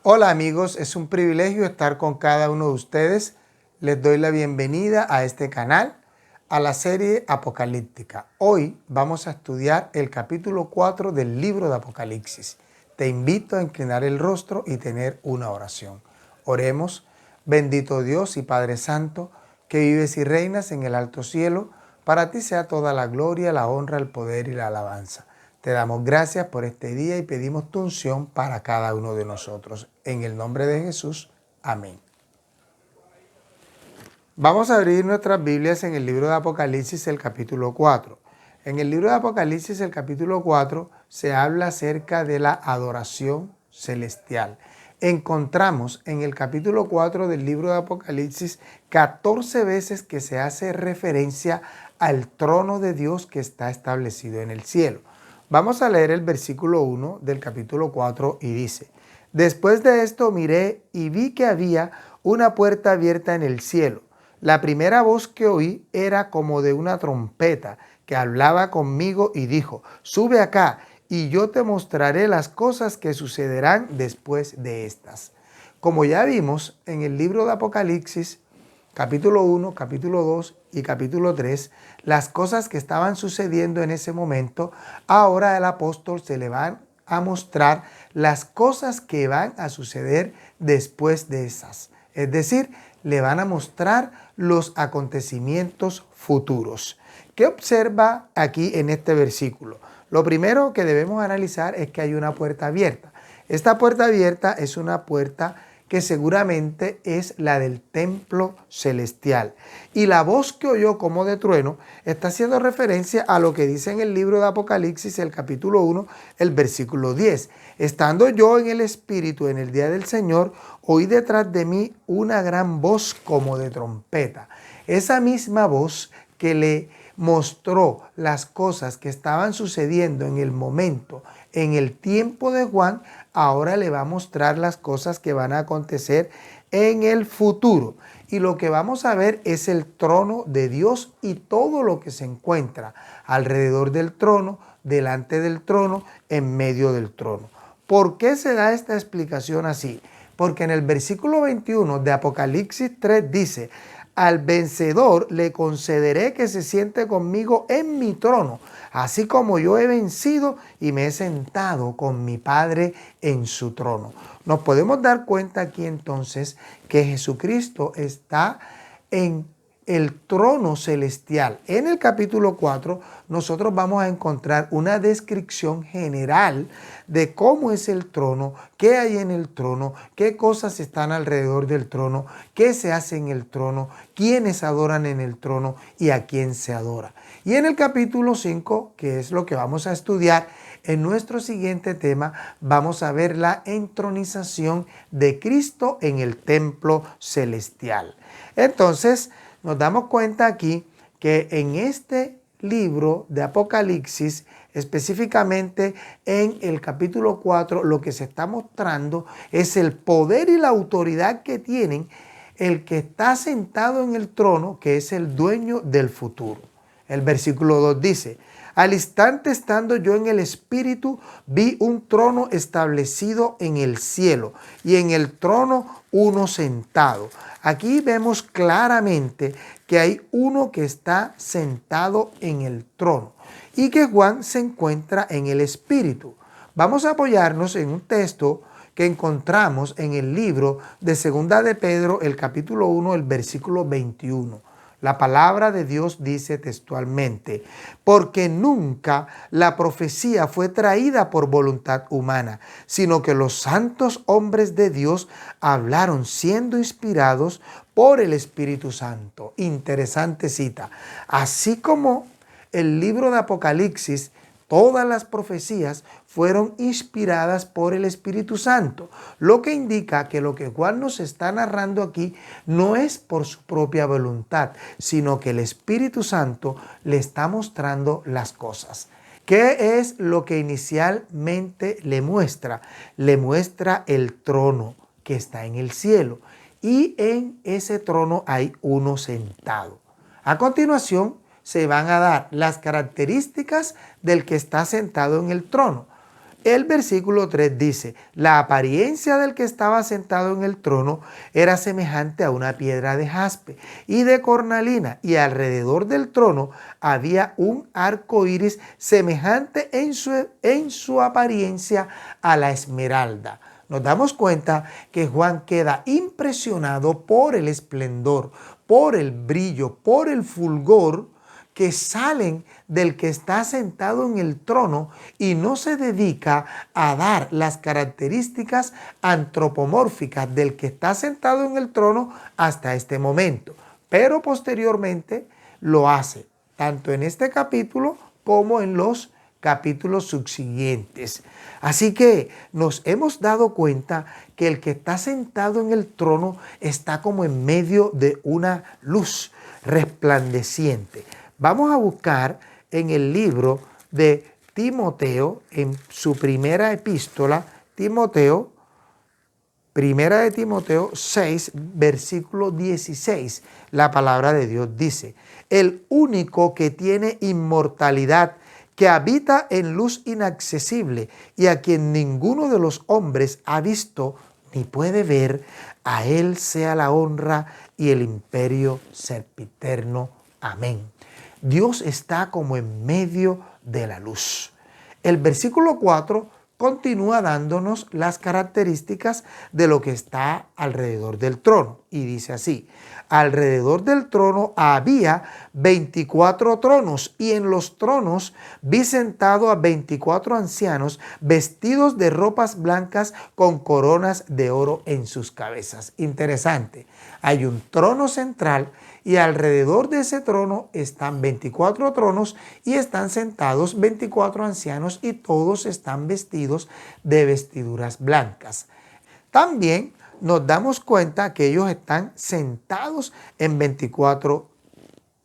Hola amigos, es un privilegio estar con cada uno de ustedes. Les doy la bienvenida a este canal, a la serie Apocalíptica. Hoy vamos a estudiar el capítulo 4 del libro de Apocalipsis. Te invito a inclinar el rostro y tener una oración. Oremos. Bendito Dios y Padre Santo, que vives y reinas en el alto cielo, para ti sea toda la gloria, la honra, el poder y la alabanza. Te damos gracias por este día y pedimos tu unción para cada uno de nosotros. En el nombre de Jesús, amén. Vamos a abrir nuestras Biblias en el libro de Apocalipsis, el capítulo 4. En el libro de Apocalipsis, el capítulo 4, se habla acerca de la adoración celestial. Encontramos en el capítulo 4 del libro de Apocalipsis 14 veces que se hace referencia al trono de Dios que está establecido en el cielo. Vamos a leer el versículo 1 del capítulo 4 y dice: Después de esto miré y vi que había una puerta abierta en el cielo. La primera voz que oí era como de una trompeta que hablaba conmigo y dijo: Sube acá y yo te mostraré las cosas que sucederán después de estas. Como ya vimos en el libro de Apocalipsis, capítulo 1, capítulo 2 y capítulo 3, las cosas que estaban sucediendo en ese momento, ahora el apóstol se le van a mostrar las cosas que van a suceder después de esas. Es decir, le van a mostrar los acontecimientos futuros. ¿Qué observa aquí en este versículo? Lo primero que debemos analizar es que hay una puerta abierta. Esta puerta abierta es una puerta que seguramente es la del templo celestial. Y la voz que oyó como de trueno está haciendo referencia a lo que dice en el libro de Apocalipsis, el capítulo 1, el versículo 10. Estando yo en el Espíritu en el día del Señor, oí detrás de mí una gran voz como de trompeta. Esa misma voz que le mostró las cosas que estaban sucediendo en el momento, en el tiempo de Juan, ahora le va a mostrar las cosas que van a acontecer en el futuro. Y lo que vamos a ver es el trono de Dios y todo lo que se encuentra alrededor del trono, delante del trono, en medio del trono. ¿Por qué se da esta explicación así? Porque en el versículo 21 de Apocalipsis 3 dice: al vencedor le concederé que se siente conmigo en mi trono, así como yo he vencido y me he sentado con mi Padre en su trono. Nos podemos dar cuenta aquí entonces que Jesucristo está en el trono celestial. En el capítulo 4 nosotros vamos a encontrar una descripción general de cómo es el trono, qué hay en el trono, qué cosas están alrededor del trono, qué se hace en el trono, quiénes adoran en el trono y a quién se adora. Y en el capítulo 5, que es lo que vamos a estudiar, en nuestro siguiente tema vamos a ver la entronización de Cristo en el templo celestial. Entonces, nos damos cuenta aquí que en este libro de Apocalipsis, específicamente en el capítulo 4, lo que se está mostrando es el poder y la autoridad que tienen el que está sentado en el trono, que es el dueño del futuro. El versículo 2 dice: al instante estando yo en el Espíritu, vi un trono establecido en el cielo y en el trono uno sentado. Aquí vemos claramente que hay uno que está sentado en el trono y que Juan se encuentra en el Espíritu. Vamos a apoyarnos en un texto que encontramos en el libro de Segunda de Pedro, el capítulo 1, el versículo 21. La palabra de Dios dice textualmente: porque nunca la profecía fue traída por voluntad humana, sino que los santos hombres de Dios hablaron siendo inspirados por el Espíritu Santo. Interesante cita. Así como el libro de Apocalipsis, todas las profecías fueron inspiradas por el Espíritu Santo, lo que indica que lo que Juan nos está narrando aquí no es por su propia voluntad, sino que el Espíritu Santo le está mostrando las cosas. ¿Qué es lo que inicialmente le muestra? Le muestra el trono que está en el cielo y en ese trono hay uno sentado. A continuación, se van a dar las características del que está sentado en el trono. El versículo 3 dice, la apariencia del que estaba sentado en el trono era semejante a una piedra de jaspe y de cornalina, y alrededor del trono había un arco iris semejante en su apariencia a la esmeralda. Nos damos cuenta que Juan queda impresionado por el esplendor, por el brillo, por el fulgor que salen del que está sentado en el trono, y no se dedica a dar las características antropomórficas del que está sentado en el trono hasta este momento, pero posteriormente lo hace, tanto en este capítulo como en los capítulos subsiguientes. Así que nos hemos dado cuenta que el que está sentado en el trono está como en medio de una luz resplandeciente. Vamos a buscar en el libro de Timoteo, en su primera epístola, primera de Timoteo 6, versículo 16. La palabra de Dios dice, el único que tiene inmortalidad, que habita en luz inaccesible y a quien ninguno de los hombres ha visto ni puede ver, a él sea la honra y el imperio sempiterno. Amén. Dios está como en medio de la luz. El versículo 4 continúa dándonos las características de lo que está alrededor del trono. Y dice así, alrededor del trono había 24 tronos, y en los tronos vi sentado a 24 ancianos vestidos de ropas blancas con coronas de oro en sus cabezas. Interesante. Hay un trono central y alrededor de ese trono están 24 tronos y están sentados 24 ancianos, y todos están vestidos de vestiduras blancas. También nos damos cuenta que ellos están sentados en 24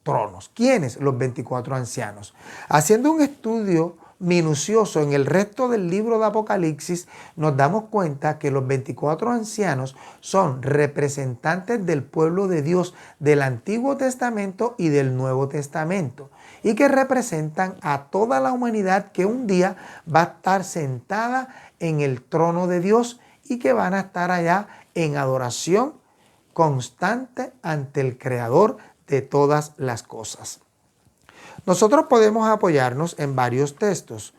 tronos. ¿Quiénes? Los 24 ancianos. Haciendo un estudio minucioso en el resto del libro de Apocalipsis, nos damos cuenta que los 24 ancianos son representantes del pueblo de Dios del Antiguo Testamento y del Nuevo Testamento, y que representan a toda la humanidad que un día va a estar sentada en el trono de Dios y que van a estar allá en adoración constante ante el Creador de todas las cosas. Nosotros podemos apoyarnos en varios textos.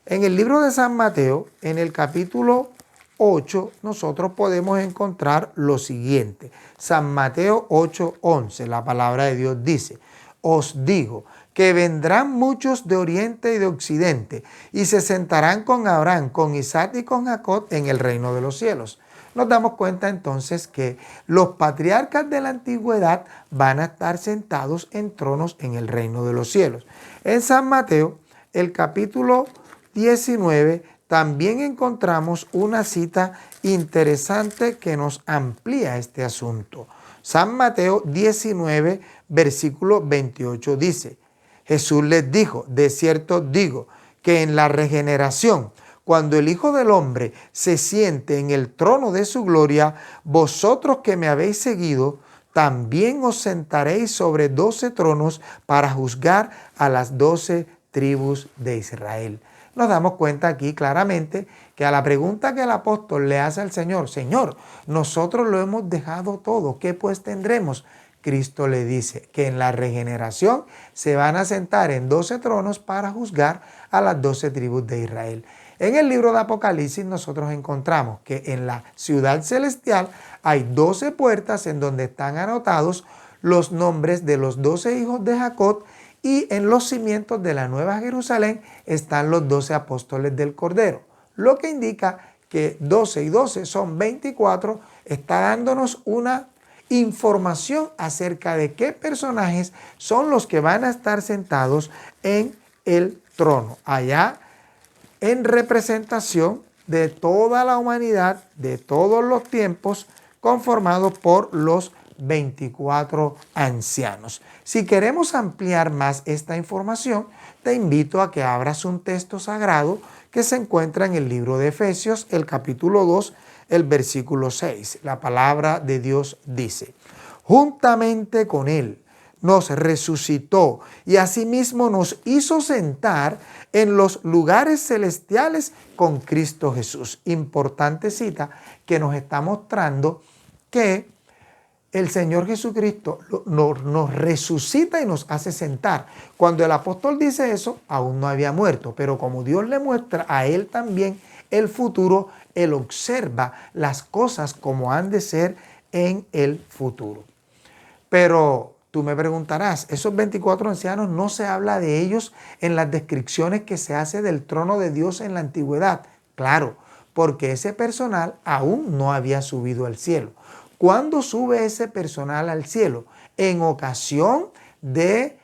En el libro de San Mateo, en el capítulo 8, nosotros podemos encontrar lo siguiente. San Mateo 8:11, la palabra de Dios dice, os digo que vendrán muchos de oriente y de occidente y se sentarán con Abraham, con Isaac y con Jacob en el reino de los cielos. Nos damos cuenta entonces que los patriarcas de la antigüedad van a estar sentados en tronos en el reino de los cielos. En San Mateo, el capítulo 19, también encontramos una cita interesante que nos amplía este asunto. San Mateo 19, versículo 28 dice, Jesús les dijo, de cierto digo, que en la regeneración, cuando el Hijo del Hombre se siente en el trono de su gloria, vosotros que me habéis seguido, también os sentaréis sobre 12 tronos para juzgar a las 12 tribus de Israel. Nos damos cuenta aquí claramente que a la pregunta que el apóstol le hace al Señor, Señor, nosotros lo hemos dejado todo, ¿qué pues tendremos? Cristo le dice que en la regeneración se van a sentar en 12 tronos para juzgar a las 12 tribus de Israel. En el libro de Apocalipsis nosotros encontramos que en la ciudad celestial hay 12 puertas en donde están anotados los nombres de los 12 hijos de Jacob, y en los cimientos de la Nueva Jerusalén están los 12 apóstoles del Cordero. Lo que indica que 12 y 12 son 24, está dándonos una información acerca de qué personajes son los que van a estar sentados en el trono, allá en representación de toda la humanidad, de todos los tiempos, conformados por los 24 ancianos. Si queremos ampliar más esta información, te invito a que abras un texto sagrado que se encuentra en el libro de Efesios, el capítulo 2, el versículo 6. La palabra de Dios dice, juntamente con él nos resucitó y asimismo nos hizo sentar en los lugares celestiales con Cristo Jesús. Importante cita que nos está mostrando que el Señor Jesucristo nos resucita y nos hace sentar. Cuando el apóstol dice eso, aún no había muerto, pero como Dios le muestra a él también el futuro, él observa las cosas como han de ser en el futuro. Pero tú me preguntarás, esos 24 ancianos no se habla de ellos en las descripciones que se hace del trono de Dios en la antigüedad. Claro, porque ese personal aún no había subido al cielo. ¿Cuándo sube ese personal al cielo? En ocasión de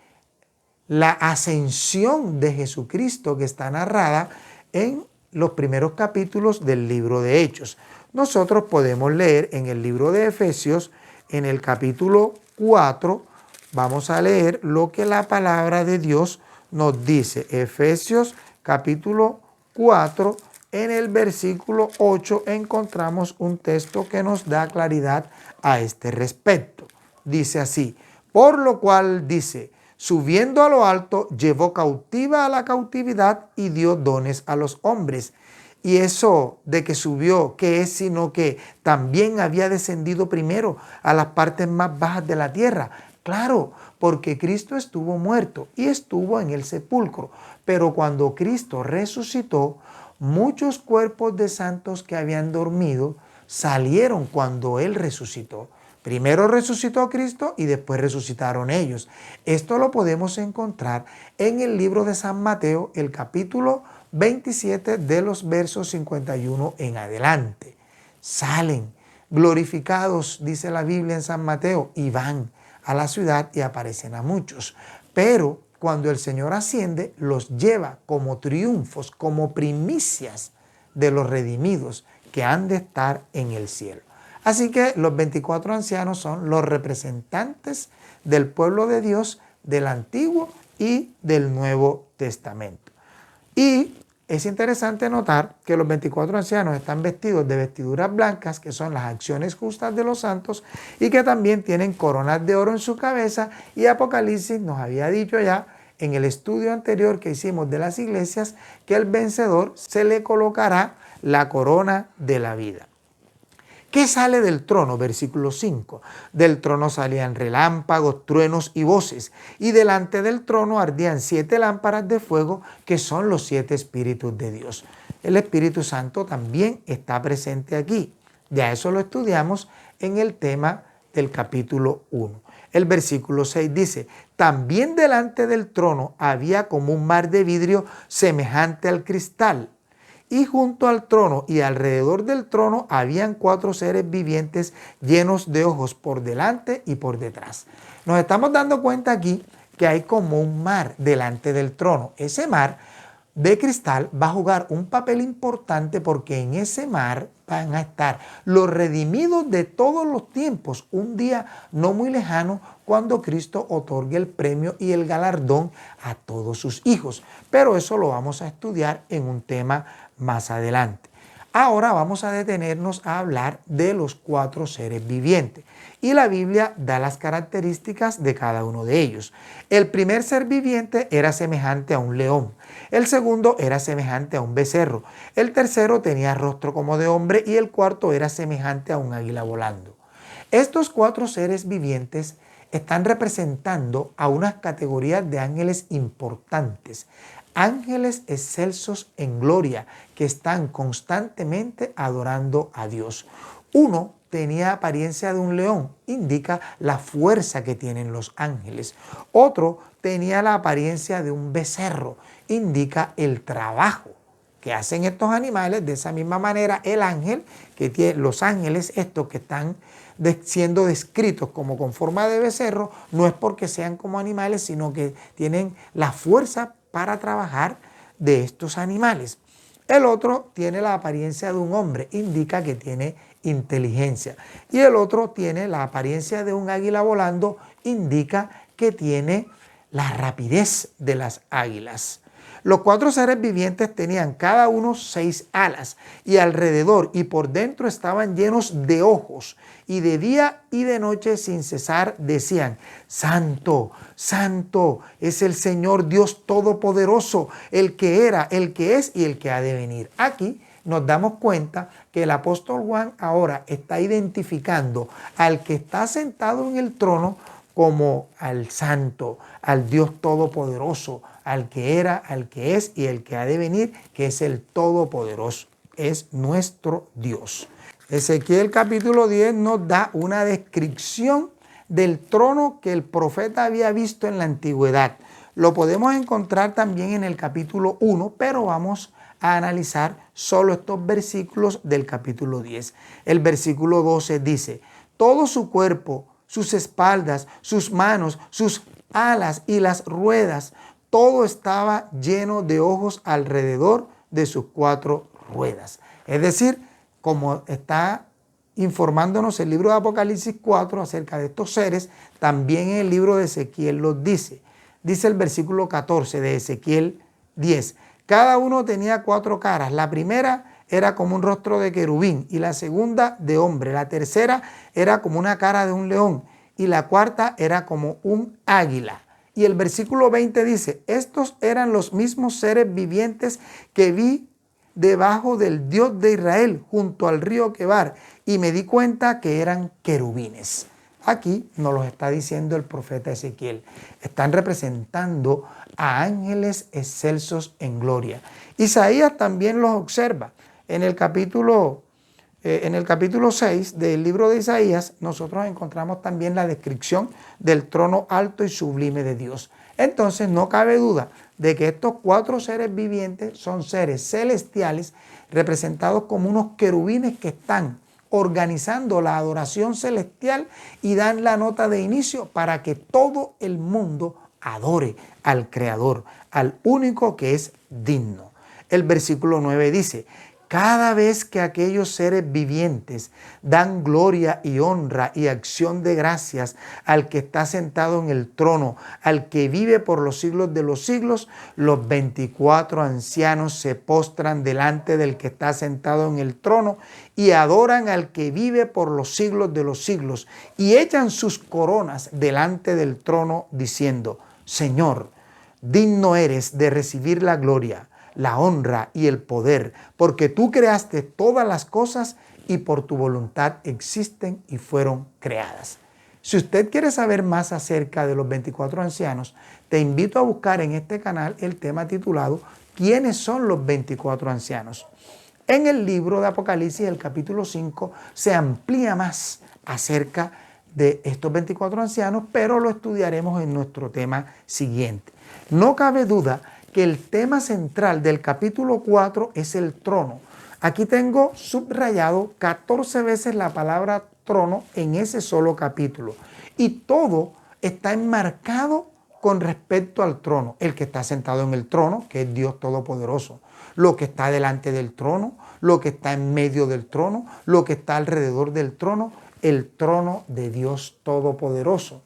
la ascensión de Jesucristo que está narrada en los primeros capítulos del libro de Hechos. Nosotros podemos leer en el libro de Efesios, en el capítulo 4, vamos a leer lo que la palabra de Dios nos dice. Efesios capítulo 4, en el versículo 8 encontramos un texto que nos da claridad a este respecto. Dice así: por lo cual dice, subiendo a lo alto, llevó cautiva a la cautividad y dio dones a los hombres. Y eso de que subió, ¿qué es? Sino que también había descendido primero a las partes más bajas de la tierra. Claro, porque Cristo estuvo muerto y estuvo en el sepulcro. Pero cuando Cristo resucitó, muchos cuerpos de santos que habían dormido salieron cuando Él resucitó. Primero resucitó Cristo y después resucitaron ellos. Esto lo podemos encontrar en el libro de San Mateo, el capítulo 27 de los versos 51 en adelante. Salen glorificados, dice la Biblia en San Mateo, y van a la ciudad y aparecen a muchos. Pero cuando el Señor asciende, los lleva como triunfos, como primicias de los redimidos que han de estar en el cielo. Así que los 24 ancianos son los representantes del pueblo de Dios del Antiguo y del Nuevo Testamento. Y es interesante notar que los 24 ancianos están vestidos de vestiduras blancas, que son las acciones justas de los santos, y que también tienen coronas de oro en su cabeza, y Apocalipsis nos había dicho ya en el estudio anterior que hicimos de las iglesias que al vencedor se le colocará la corona de la vida. ¿Qué sale del trono? Versículo 5. Del trono salían relámpagos, truenos y voces, y delante del trono ardían 7 lámparas de fuego, que son los 7 espíritus de Dios. El Espíritu Santo también está presente aquí. Ya eso lo estudiamos en el tema del capítulo 1. El versículo 6 dice: también delante del trono había como un mar de vidrio semejante al cristal. Y junto al trono y alrededor del trono habían 4 seres vivientes llenos de ojos por delante y por detrás. Nos estamos dando cuenta aquí que hay como un mar delante del trono. Ese mar de cristal va a jugar un papel importante porque en ese mar van a estar los redimidos de todos los tiempos, un día no muy lejano cuando Cristo otorgue el premio y el galardón a todos sus hijos. Pero eso lo vamos a estudiar en un tema más adelante. Ahora vamos a detenernos a hablar de los 4 seres vivientes. Y la Biblia da las características de cada uno de ellos. El primer ser viviente era semejante a un león. El segundo era semejante a un becerro. El tercero tenía rostro como de hombre y el cuarto era semejante a un águila volando. Estos 4 seres vivientes están representando a unas categorías de ángeles importantes. Ángeles excelsos en gloria que están constantemente adorando a Dios. Uno tenía apariencia de un león, indica la fuerza que tienen los ángeles. Otro tenía la apariencia de un becerro, indica el trabajo que hacen estos animales. De esa misma manera, el ángel, que tiene, los ángeles estos que están siendo descritos como con forma de becerro, no es porque sean como animales, sino que tienen la fuerza para trabajar de estos animales. El otro tiene la apariencia de un hombre, indica que tiene inteligencia. Y el otro tiene la apariencia de un águila volando, indica que tiene la rapidez de las águilas. Los 4 seres vivientes tenían cada uno 6 alas y alrededor y por dentro estaban llenos de ojos y de día y de noche sin cesar decían: Santo, Santo es el Señor Dios Todopoderoso, el que era, el que es y el que ha de venir. Aquí nos damos cuenta que el apóstol Juan ahora está identificando al que está sentado en el trono como al Santo, al Dios Todopoderoso, al que era, al que es y el que ha de venir, que es el Todopoderoso, es nuestro Dios. Ezequiel capítulo 10 nos da una descripción del trono que el profeta había visto en la antigüedad. Lo podemos encontrar también en el capítulo 1, pero vamos a analizar solo estos versículos del capítulo 10. El versículo 12 dice: todo su cuerpo, sus espaldas, sus manos, sus alas y las ruedas, todo estaba lleno de ojos alrededor de sus 4 ruedas. Es decir, como está informándonos el libro de Apocalipsis 4 acerca de estos seres, también en el libro de Ezequiel los dice. Dice el versículo 14 de Ezequiel 10. Cada uno tenía 4 caras. La primera era como un rostro de querubín y la segunda de hombre. La tercera era como una cara de un león y la cuarta era como un águila. Y el versículo 20 dice: estos eran los mismos seres vivientes que vi debajo del Dios de Israel junto al río Quebar y me di cuenta que eran querubines. Aquí nos lo está diciendo el profeta Ezequiel. Están representando a ángeles excelsos en gloria. Isaías también los observa. En el capítulo 6 del libro de Isaías, nosotros encontramos también la descripción del trono alto y sublime de Dios. Entonces no cabe duda de que estos 4 seres vivientes son seres celestiales representados como unos querubines que están organizando la adoración celestial y dan la nota de inicio para que todo el mundo adore al Creador, al único que es digno. El versículo 9 dice: cada vez que aquellos seres vivientes dan gloria y honra y acción de gracias al que está sentado en el trono, al que vive por los siglos de los siglos, los 24 ancianos se postran delante del que está sentado en el trono y adoran al que vive por los siglos de los siglos y echan sus coronas delante del trono diciendo: Señor, digno eres de recibir la gloria, la honra y el poder, porque tú creaste todas las cosas y por tu voluntad existen y fueron creadas. Si usted quiere saber más acerca de los 24 ancianos, te invito a buscar en este canal el tema titulado ¿Quiénes son los 24 ancianos? En el libro de Apocalipsis, el capítulo 5, se amplía más acerca de estos 24 ancianos, pero lo estudiaremos en nuestro tema siguiente. No cabe duda que el tema central del capítulo 4 es el trono. Aquí tengo subrayado 14 veces la palabra trono en ese solo capítulo. Y todo está enmarcado con respecto al trono. El que está sentado en el trono, que es Dios Todopoderoso. Lo que está delante del trono, lo que está en medio del trono, lo que está alrededor del trono. El trono de Dios Todopoderoso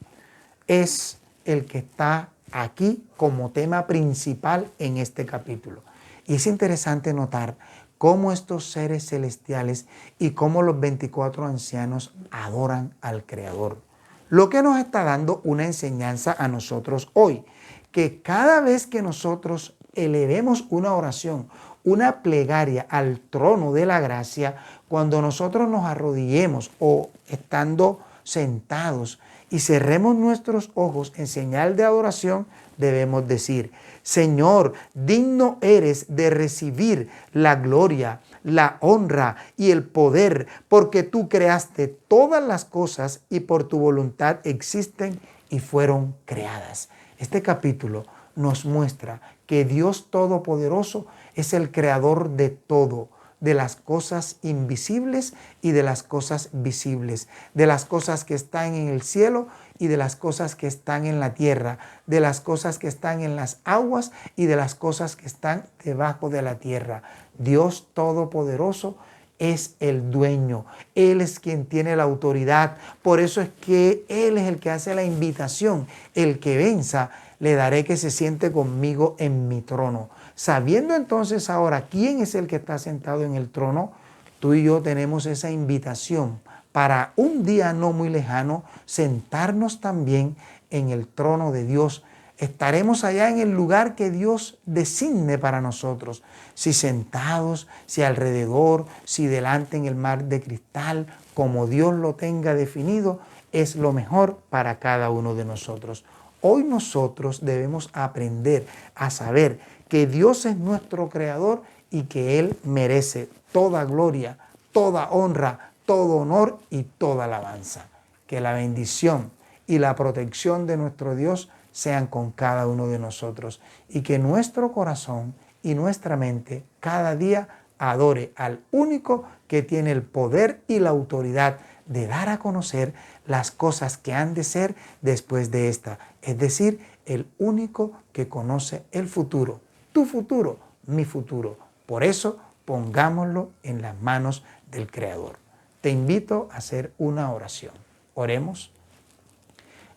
es el que está aquí como tema principal en este capítulo. Y es interesante notar cómo estos seres celestiales y cómo los 24 ancianos adoran al Creador. Lo que nos está dando una enseñanza a nosotros hoy, que cada vez que nosotros elevemos una oración, una plegaria al trono de la gracia, cuando nosotros nos arrodillemos o estando sentados y cerremos nuestros ojos en señal de adoración, debemos decir: Señor, digno eres de recibir la gloria, la honra y el poder, porque tú creaste todas las cosas y por tu voluntad existen y fueron creadas. Este capítulo nos muestra que Dios Todopoderoso es el creador de todo, de las cosas invisibles y de las cosas visibles, de las cosas que están en el cielo y de las cosas que están en la tierra, de las cosas que están en las aguas y de las cosas que están debajo de la tierra. Dios Todopoderoso es el dueño, Él es quien tiene la autoridad, por eso es que Él es el que hace la invitación: el que venza le daré que se siente conmigo en mi trono. Sabiendo entonces ahora quién es el que está sentado en el trono, tú y yo tenemos esa invitación para un día no muy lejano sentarnos también en el trono de Dios. Estaremos allá en el lugar que Dios designe para nosotros. Si sentados, si alrededor, si delante en el mar de cristal, como Dios lo tenga definido, es lo mejor para cada uno de nosotros. Hoy nosotros debemos aprender a saber que Dios es nuestro creador y que Él merece toda gloria, toda honra, todo honor y toda alabanza. Que la bendición y la protección de nuestro Dios sean con cada uno de nosotros y que nuestro corazón y nuestra mente cada día adore al único que tiene el poder y la autoridad de dar a conocer las cosas que han de ser después de esta, es decir, el único que conoce el futuro, tu futuro, mi futuro. Por eso pongámoslo en las manos del Creador. Te invito a hacer una oración. Oremos.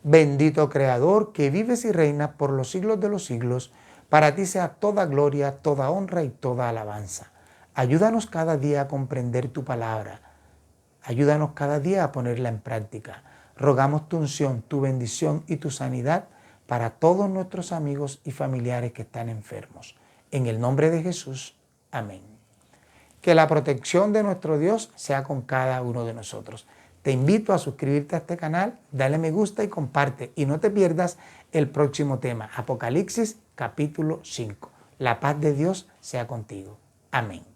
Bendito Creador, que vives y reinas por los siglos de los siglos, para ti sea toda gloria, toda honra y toda alabanza. Ayúdanos cada día a comprender tu palabra. Ayúdanos cada día a ponerla en práctica. Rogamos tu unción, tu bendición y tu sanidad para todos nuestros amigos y familiares que están enfermos. En el nombre de Jesús. Amén. Que la protección de nuestro Dios sea con cada uno de nosotros. Te invito a suscribirte a este canal, dale me gusta y comparte. Y no te pierdas el próximo tema, Apocalipsis capítulo 5. La paz de Dios sea contigo. Amén.